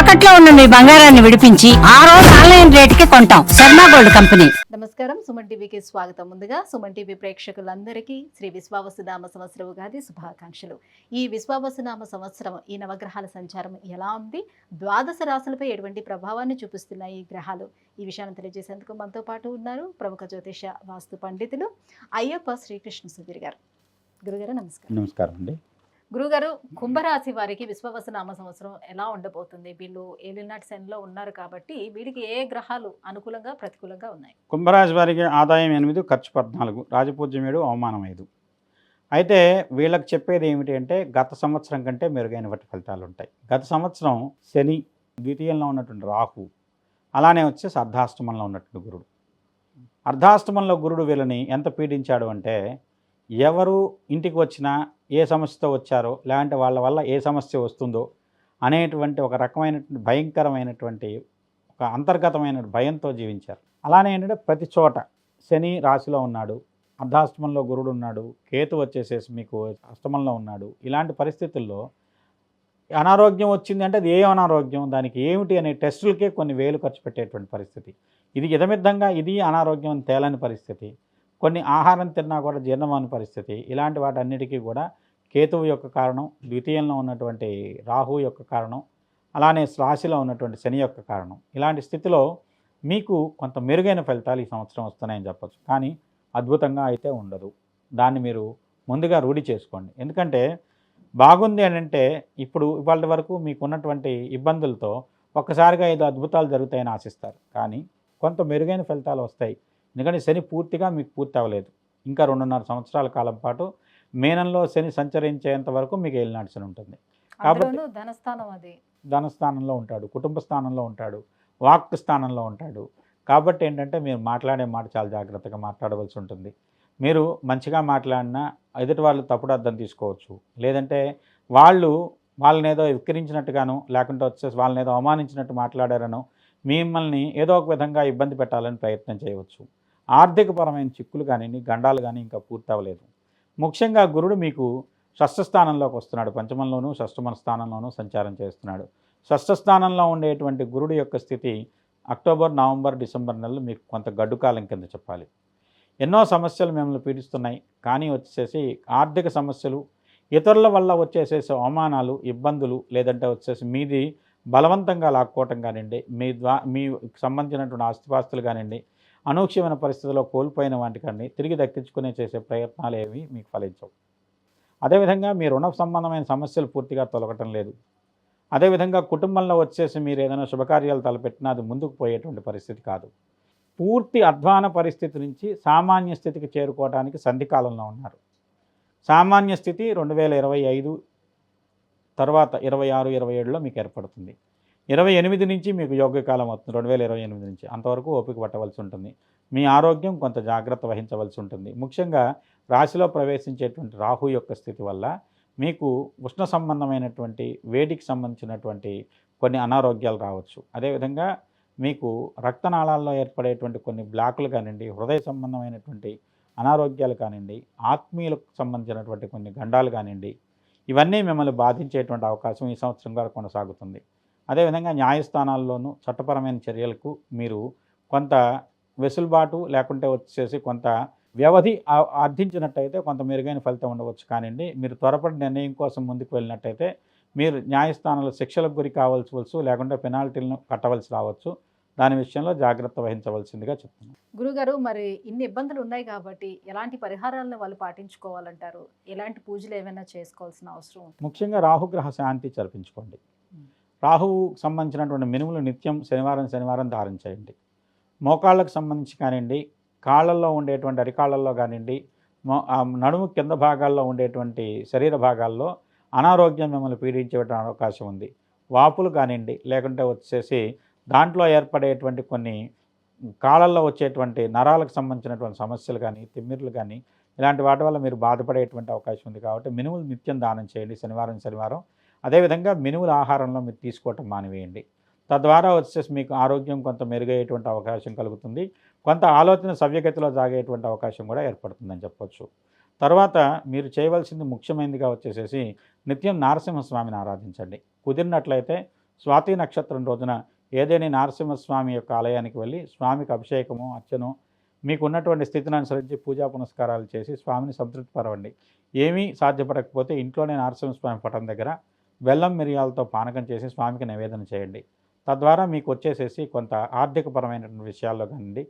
తాకట్లో ఉన్న మీ బంగారాన్ని విడిపించి ఆ రోజు ఆన్లైన్ రేటుకి కొంటాం. Sharma gold company. నమస్కారం, సుమన్ టీవీకి స్వాగతం. ముందుగా సుమన్ టీవీ ప్రేక్షకులందరికీ శ్రీ విశ్వావసునామ సంవత్సర ఉగాది శుభాకాంక్షలు. ఈ విశ్వావసునామ సంవత్సరం ఈ నవగ్రహాల సంచారం ఎలా ఉంది, ద్వాదశ రాశులపై ఎటువంటి ప్రభావాన్ని చూపిస్తున్నాయి ఈ గ్రహాలు, ఈ విషయాన్ని తెలియజేసేందుకు మనతో పాటు ఉన్నారు ప్రముఖ జ్యోతిష వాస్తు పండితులు అయ్యప్ప శ్రీకృష్ణ సుధీర్ గారు. గురుగారు నమస్కారం. నమస్కారం అండి. గురుగారు, కుంభరాశి వారికి విశ్వవసునామ సంవత్సరం ఎలా ఉండబోతుంది? వీళ్ళు ఏలినాటి శనిలో ఉన్నారు కాబట్టి వీరికి ఏ గ్రహాలు అనుకూలంగా ప్రతికూలంగా ఉన్నాయి? కుంభరాశి వారికి ఆదాయం 8, ఖర్చు 14, రాజపూజ్యం 7, అవమానం 5. అయితే వీళ్ళకి చెప్పేది ఏమిటి అంటే గత సంవత్సరం కంటే మెరుగైన ఫలితాలు ఉంటాయి. గత సంవత్సరం శని ద్వితీయంలో ఉన్నటువంటి రాహు, అలానే వచ్చేసి అర్ధాష్టమంలో ఉన్నటువంటి గురుడు. అర్ధాష్టమంలో గురుడు వీళ్ళని ఎంత పీడించాడు అంటే, ఎవరు ఇంటికి వచ్చినా ఏ సమస్యతో వచ్చారో, లేదంటే వాళ్ళ వల్ల ఏ సమస్య వస్తుందో అనేటువంటి ఒక రకమైనటువంటి భయంకరమైనటువంటి ఒక అంతర్గతమైన భయంతో జీవించారు. అలానే ఏంటంటే ప్రతి చోట శని రాశిలో ఉన్నాడు, అర్ధాష్టమంలో గురుడు ఉన్నాడు, కేతు వచ్చేసేసి మీకు అష్టమంలో ఉన్నాడు. ఇలాంటి పరిస్థితుల్లో అనారోగ్యం వచ్చింది అంటే అది ఏ అనారోగ్యం, దానికి ఏమిటి అనే టెస్టులకే కొన్ని వేలు ఖర్చు పెట్టేటువంటి పరిస్థితి. ఇది ఇదమిద్దంగా ఇది అనారోగ్యం తేలని పరిస్థితి. కొన్ని ఆహారం తిన్నా కూడా జీర్ణమని పరిస్థితి. ఇలాంటి వాటన్నిటికీ కూడా కేతువు యొక్క కారణం, ద్వితీయంలో ఉన్నటువంటి రాహు యొక్క కారణం, అలానే రాశిలో ఉన్నటువంటి శని యొక్క కారణం. ఇలాంటి స్థితిలో మీకు కొంత మెరుగైన ఫలితాలు ఈ సంవత్సరం వస్తున్నాయని చెప్పచ్చు. కానీ అద్భుతంగా అయితే ఉండదు. దాన్ని మీరు ముందుగా రూఢి చేసుకోండి. ఎందుకంటే బాగుంది అని అంటే ఇప్పుడు ఇవాళ వరకు మీకు ఉన్నటువంటి ఇబ్బందులతో ఒక్కసారిగా 5 అద్భుతాలు జరుగుతాయని ఆశిస్తారు. కానీ కొంత మెరుగైన ఫలితాలు వస్తాయి. ఎందుకంటే శని పూర్తిగా మీకు పూర్తి అవ్వలేదు. ఇంకా 2.5 సంవత్సరాల కాలం పాటు మేనంలో శని సంచరించేంత వరకు మీకు ఏలినాటి శని ఉంటుంది. కాబట్టి ధనస్థానంలో ఉంటాడు, కుటుంబ స్థానంలో ఉంటాడు, వాక్ స్థానంలో ఉంటాడు. కాబట్టి ఏంటంటే మీరు మాట్లాడే మాట చాలా జాగ్రత్తగా మాట్లాడవలసి ఉంటుంది. మీరు మంచిగా మాట్లాడినా ఎదుటి వాళ్ళు తప్పుడు అర్థం తీసుకోవచ్చు. లేదంటే వాళ్ళని ఏదో విక్రించినట్టుగాను, లేకుంటే వచ్చేసి వాళ్ళని ఏదో అవమానించినట్టు మాట్లాడారనో మిమ్మల్ని ఏదో ఒక విధంగా ఇబ్బంది పెట్టాలని ప్రయత్నం చేయవచ్చు. ఆర్థికపరమైన చిక్కులు కానివ్వండి, గండాలు కానీ ఇంకా పూర్తి అవ్వలేదు. ముఖ్యంగా గురుడు మీకు షష్ఠస్థానంలోకి వస్తున్నాడు. పంచమంలోనూ షష్ఠమ స్థానంలోనూ సంచారం చేస్తున్నాడు. షష్ఠస్థానంలో ఉండేటువంటి గురుడు యొక్క స్థితి అక్టోబర్, నవంబర్, డిసెంబర్ నెలలు మీకు కొంత గడ్డు కాలం కింద చెప్పాలి. ఎన్నో సమస్యలు మిమ్మల్ని పీడిస్తున్నాయి. కానీ వచ్చేసి ఆర్థిక సమస్యలు, ఇతరుల వల్ల వచ్చేసేసి అవమానాలు, ఇబ్బందులు, లేదంటే వచ్చేసి మీది బలవంతంగా లాక్కోవటం కానివ్వండి, మీకు సంబంధించినటువంటి ఆస్తిపాస్తులు కానివ్వండి, అనూహ్యమైన పరిస్థితుల్లో కోల్పోయిన వాటి కానీ తిరిగి దక్కించుకునే చేసే ప్రయత్నాలు ఏవి మీకు ఫలించవు. అదేవిధంగా మీ రుణ సంబంధమైన సమస్యలు పూర్తిగా తొలగటం లేదు. అదేవిధంగా కుటుంబంలో వచ్చేసి మీరు ఏదైనా శుభకార్యాలు తలపెట్టినా అది ముందుకు పోయేటువంటి పరిస్థితి కాదు. పూర్తి అధ్వాన పరిస్థితి నుంచి సామాన్య స్థితికి చేరుకోవడానికి సంధికాలంలో ఉన్నారు. సామాన్య స్థితి 2025 తర్వాత 26, 27లో మీకు ఏర్పడుతుంది. 28 నుంచి మీకు యోగ్యకాలం అవుతుంది. 2028 నుంచి అంతవరకు ఓపిక పట్టవలసి ఉంటుంది. మీ ఆరోగ్యం కొంత జాగ్రత్త వహించవలసి ఉంటుంది. ముఖ్యంగా రాశిలో ప్రవేశించేటువంటి రాహు యొక్క స్థితి వల్ల మీకు ఉష్ణ సంబంధమైనటువంటి వేడికి సంబంధించినటువంటి కొన్ని అనారోగ్యాలు రావచ్చు. అదేవిధంగా మీకు రక్తనాళాల్లో ఏర్పడేటువంటి కొన్ని బ్లాకులు కానివ్వండి, హృదయ సంబంధమైనటువంటి అనారోగ్యాలు కానివ్వండి, ఆత్మీయులకు సంబంధించినటువంటి కొన్ని గండాలు కానివ్వండి, ఇవన్నీ మిమ్మల్ని బాధించేటువంటి అవకాశం ఈ సంవత్సరం కూడా కొనసాగుతుంది. అదేవిధంగా న్యాయస్థానాల్లోనూ చట్టపరమైన చర్యలకు మీరు కొంత వెసులుబాటు లేకుంటే వచ్చేసి కొంత వ్యవధి అర్థించినట్టయితే కొంత మెరుగైన ఫలితం ఉండవచ్చు. కానివ్వండి, మీరు త్వరపడి నిర్ణయం కోసం ముందుకు వెళ్ళినట్టయితే మీరు న్యాయస్థానాల్లో శిక్షలకు గురి కావాల్సి లేకుంటే పెనాల్టీలను కట్టవలసి రావచ్చు. దాని విషయంలో జాగ్రత్త వహించవలసిందిగా చెప్తున్నాను. గురుగారు, మరి ఇన్ని ఇబ్బందులు ఉన్నాయి కాబట్టి ఎలాంటి పరిహారాలను వాళ్ళు పాటించుకోవాలంటారు? ఎలాంటి పూజలు ఏమైనా చేసుకోవాల్సిన అవసరం? ముఖ్యంగా రాహుగ్రహ శాంతి జరిపించుకోండి. రాహువు సంబంధించినటువంటి మినుములు నిత్యం శనివారం ధారణ చేయండి. మోకాళ్ళకు సంబంధించి కానివ్వండి, కాళ్ళల్లో ఉండేటువంటి అరికాళ్ళల్లో కానివ్వండి, నడుము కింద భాగాల్లో ఉండేటువంటి శరీర భాగాల్లో అనారోగ్యం మిమ్మల్ని పీడించేటువంటి అవకాశం ఉంది. వాపులు కానివ్వండి, లేకుంటే వచ్చేసి దాంట్లో ఏర్పడేటువంటి కొన్ని కాళ్ళల్లో వచ్చేటువంటి నరాలకు సంబంధించినటువంటి సమస్యలు కానీ, తిమ్మిర్లు కానీ, ఇలాంటి వాటి వల్ల మీరు బాధపడేటువంటి అవకాశం ఉంది. కాబట్టి మినుములు నిత్యం దానం చేయండి శనివారం. అదేవిధంగా మినుముల ఆహారంలో మీరు తీసుకోవటం మానివేయండి. తద్వారా వచ్చేసి మీకు ఆరోగ్యం కొంత మెరుగయ్యేటువంటి అవకాశం కలుగుతుంది. కొంత ఆలోచన సవ్యగతిలో సాగేటువంటి అవకాశం కూడా ఏర్పడుతుందని చెప్పొచ్చు. తర్వాత మీరు చేయవలసింది ముఖ్యమైనదిగా వచ్చేసేసి నిత్యం నారసింహస్వామిని ఆరాధించండి. కుదిరినట్లయితే స్వాతి నక్షత్రం రోజున ఏదేని నరసింహస్వామి యొక్క ఆలయానికి వెళ్ళి స్వామికి అభిషేకము అర్చను మీకు ఉన్నటువంటి స్థితిని అనుసరించి పూజా పునస్కారాలు చేసి స్వామిని సంతృప్తిపరవండి. ఏమీ సాధ్యపడకపోతే ఇంట్లోనే నరసింహస్వామి పటం దగ్గర బెల్లం మిరియాలతో పానకం చేసి స్వామికి నివేదన చేయండి. తద్వారా మీకు వచ్చేసేసి కొంత ఆర్థికపరమైనటువంటి విషయాల్లో కానివ్వండి,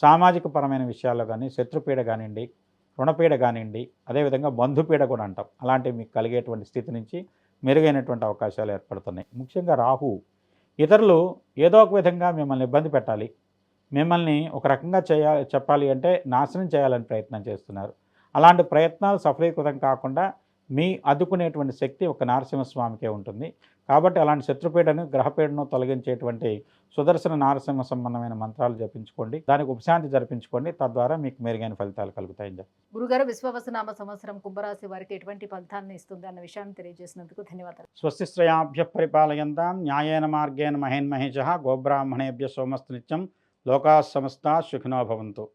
సామాజిక పరమైన విషయాల్లో కానీ, శత్రుపీడ కానివ్వండి, రుణపీడ కానివ్వండి, అదేవిధంగా బంధుపీడ కూడా అంటాం, అలాంటివి మీకు కలిగేటువంటి స్థితి నుంచి మెరుగైనటువంటి అవకాశాలు ఏర్పడుతున్నాయి. ముఖ్యంగా రాహు ఇతరులు ఏదో ఒక విధంగా మిమ్మల్ని ఇబ్బంది పెట్టాలి, మిమ్మల్ని ఒక రకంగా చెప్పాలి అంటే నాశనం చేయాలని ప్రయత్నం చేస్తున్నారు. అలాంటి ప్రయత్నాలు సఫలీకృతం కాకుండా మీ అడ్డుకునేటువంటి శక్తి ఒక నరసింహస్వామికే ఉంటుంది. కాబట్టి అలాంటి శత్రుపీడను గ్రహపీడను తొలగించేటువంటి సుదర్శన నరసింహ సంబంధమైన మంత్రాలు జపించుకోండి, దానికి ఉపశాంతి జరిపించుకోండి. తద్వారా మీకు మెరుగైన ఫలితాలు కలుగుతాయి. గురుగారు, విశ్వవసునామ సంవత్సరం కుంభరాశి వారికి ఎటువంటి ఫలితాలను ఇస్తుంది అన్న విషయాన్ని తెలియజేసినందుకు ధన్యవాదాలు. స్వస్తిశ్రయాభ్య పరిపాలయంతాం న్యాయేన మార్గేణ మహేన్మహేష గోబ్రాహ్మణేభ్య సోమస్తు నిత్యం లోకా సమస్తా సుఖినో భవంతు.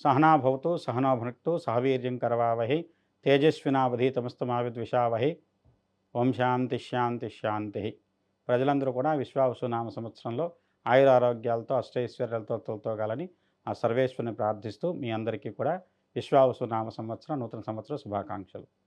సహనా భవతు సహనో భునక్తు సహవీర్యం కరవావహై తేజస్వినావధీతమస్తమావిద్విషావహై. ఓం శాంతి శాంతి శాంతి. ప్రజలందరూ కూడా విశ్వావసునామ సంవత్సరంలో ఆయురారోగ్యాలతో అష్టైశ్వర్యాలతో తోగాలని ఆ సర్వేశ్వరుని ప్రార్థిస్తూ మీ అందరికీ కూడా విశ్వావసునామ సంవత్సరం నూతన సంవత్సర శుభాకాంక్షలు.